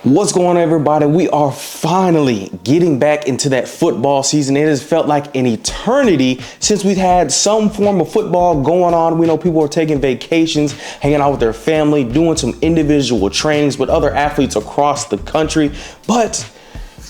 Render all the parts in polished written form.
What's going on, everybody? We are finally getting back into that football season. It has felt like an eternity since we've had some form of football going on. We know people are taking vacations, hanging out with their family, doing some individual trainings with other athletes across the country. But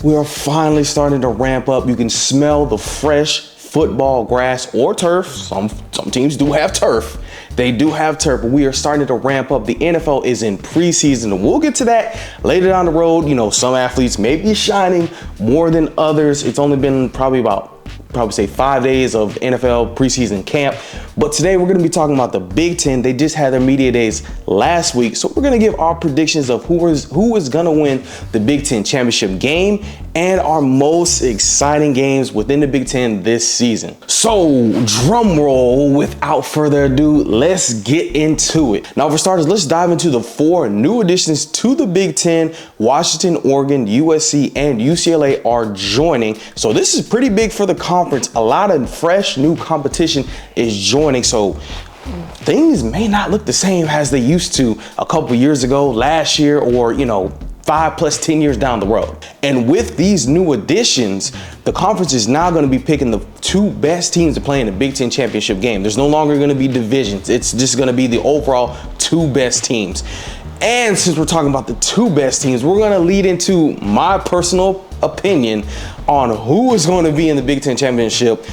we are finally starting to ramp up. You can smell the fresh football grass or turf. Some teams do have turf. They do have turf, but we are starting to ramp up. The NFL is in preseason, and we'll get to that later down the road. You know, some athletes may be shining more than others. It's only been probably 5 days of NFL preseason camp. But today we're going to be talking about the Big Ten. They just had their media days last week. So we're going to give our predictions of who is going to win the Big Ten championship game and our most exciting games within the Big Ten this season. So drum roll, without further ado, let's get into it. Now for starters, let's dive into the 4 new additions to the Big Ten. Washington, Oregon, USC, and UCLA are joining. So this is pretty big for the conference. A lot of fresh new competition is joining. So things may not look the same as they used to a couple years ago, last year, or 5+10 years down the road. And with these new additions, the conference is now going to be picking the 2 best teams to play in the Big Ten championship game. There's no longer going to be divisions. It's just going to be the overall 2 best teams. And since we're talking about the 2 best teams, we're going to lead into my personal opinion on who is going to be in the Big Ten championship.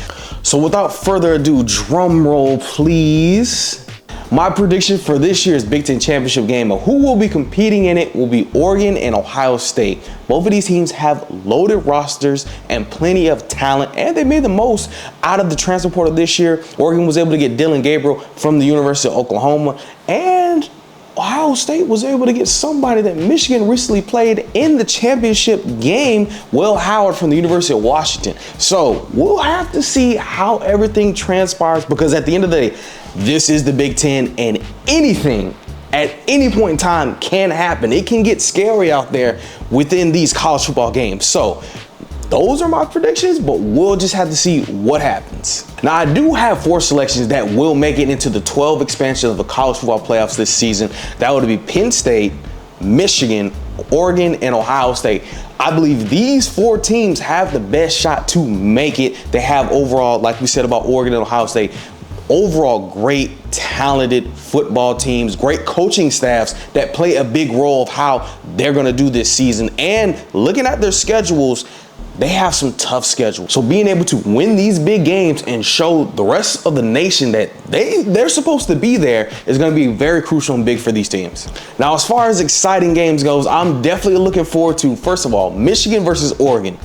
So without further ado, drum roll please. My prediction for this year's Big Ten championship game of who will be competing in it will be Oregon and Ohio State. Both of these teams have loaded rosters and plenty of talent, and they made the most out of the transfer portal this year. Oregon was able to get Dylan Gabriel from the University of Oklahoma, and Ohio State was able to get somebody that Michigan recently played in the championship game, Will Howard from the University of Washington. So we'll have to see how everything transpires, because at the end of the day, this is the Big Ten, and anything at any point in time can happen. It can get scary out there within these college football games. So those are my predictions, but we'll just have to see what happens. Now, I do have 4 selections that will make it into the 12 expansion of the college football playoffs this season. That would be Penn State, Michigan, Oregon, and Ohio State. I believe these 4 teams have the best shot to make it. They have overall, like we said about Oregon and Ohio State, overall great, talented football teams, great coaching staffs that play a big role of how they're going to do this season. And looking at their schedules, they have some tough schedules. So being able to win these big games and show the rest of the nation that they're supposed to be there is going to be very crucial and big for these teams. Now, as far as exciting games goes, I'm definitely looking forward to, first of all, Michigan versus Oregon.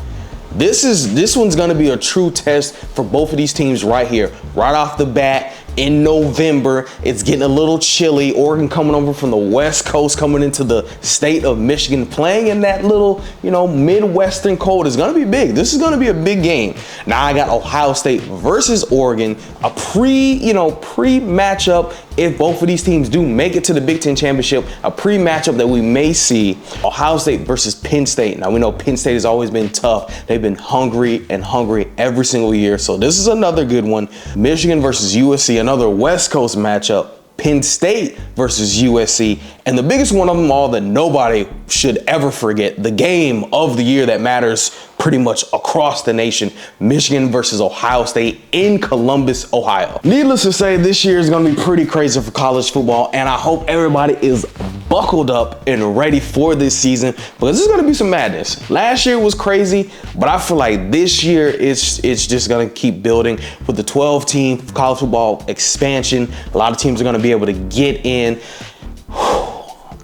This one's going to be a true test for both of these teams right here, right off the bat. In November, it's getting a little chilly. Oregon coming over from the West Coast, coming into the state of Michigan, playing in that little, Midwestern cold is going to be big. This is going to be a big game. Now I got Ohio State versus Oregon, a pre-matchup. If both of these teams do make it to the Big Ten championship, a pre-matchup that we may see, Ohio State versus Penn State. Now we know Penn State has always been tough. They've been hungry every single year. So this is another good one. Michigan versus USC, another West Coast matchup. Penn State versus USC, and the biggest one of them all that nobody should ever forget, the game of the year that matters pretty much across the nation, Michigan versus Ohio State in Columbus, Ohio. Needless to say, this year is going to be pretty crazy for college football, and I hope everybody is buckled up and ready for this season, because this is going to be some madness. Last year was crazy, but I feel like this year it's just going to keep building with the 12-team college football expansion. A lot of teams are going to be able to get in.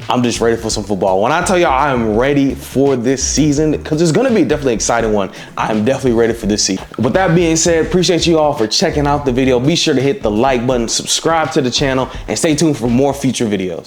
I'm just ready for some football. When I tell y'all I am ready for this season, because it's going to be definitely an exciting one, I am definitely ready for this season. With that being said, appreciate you all for checking out the video. Be sure to hit the like button, subscribe to the channel, and stay tuned for more future videos.